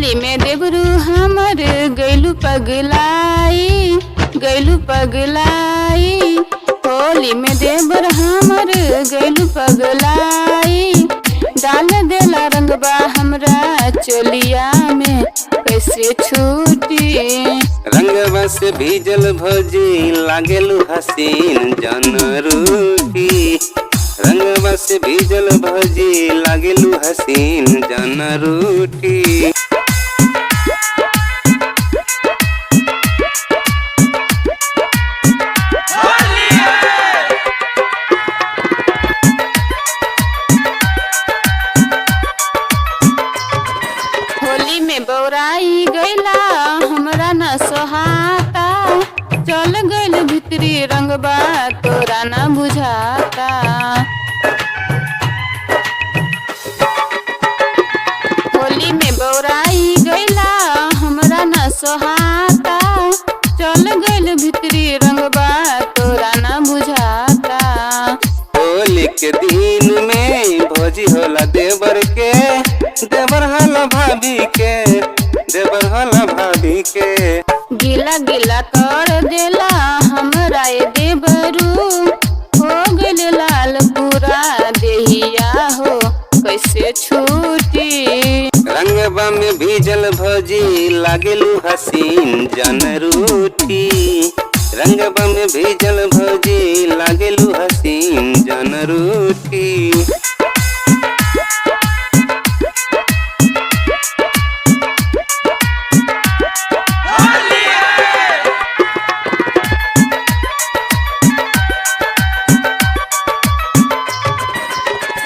होली में देवरू हमर गैलू पगलाई, गैलू पगलाई। होली में देवर हमर गैलू पगलाई। डाल देला रंगबा हमरा चोलिया में कैसे छूटी। रंगवा से भीजल भौजी लागेलू हसीन जन रूठी। रंगवा से भीजल भौजी लागेलू हसीन जन रूठी। होली में बौराई गैला हमरा न सोहाता। चल गैल भितरी रंगबा तोरा न बुझाता। होली में बौराई गैला हमरा न सोहाता। चल गैल भितरी रंगबा तोरा न बुझाता। होली के दिन में भौजी होला देवर के, देवर होला भाभी के, देवर होला भाभी के। गिला गिला कर देला हमरा ये देवरू। हो गइल लाल पूरा देहिया हो कैसे छूटी। रंगवा में भीजल भौजी लागेलू हसीन जन रूठी। रंगवा में भीजल भौजी लागेलू हसीन जन रूठी।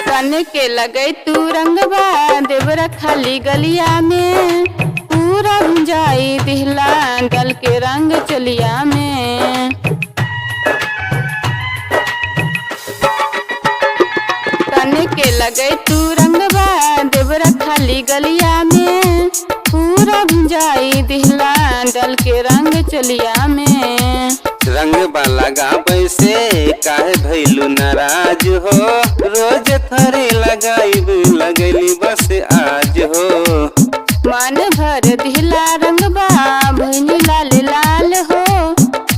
सन के लगे तू रंगबा देवरा खाली गलिया में। पूरा भुंजाई दिहला गल के रंग चलिया में। सन के लगे तू रंगबा देवरा खाली गलिया में। पूरा भुंजाई दिहला गल के रंग चलिया में। रंगवा लगाबै से काहे भइलू नाराज हो। रोज थरे लगाइब लगैली बस आज हो। मन भर दिहला रंगबा भइनी लाल लाल हो।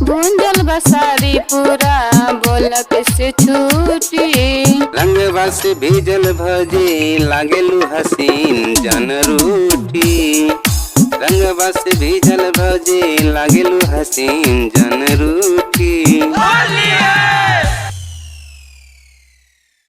भूंजल बसारी पूरा बोल कैसे छूटी। रंगवा से भीजल भौजी लागेलू हसीन जन रूठी। रंगवा से भीजल भौजी लागेलू हसीन जन रूठी।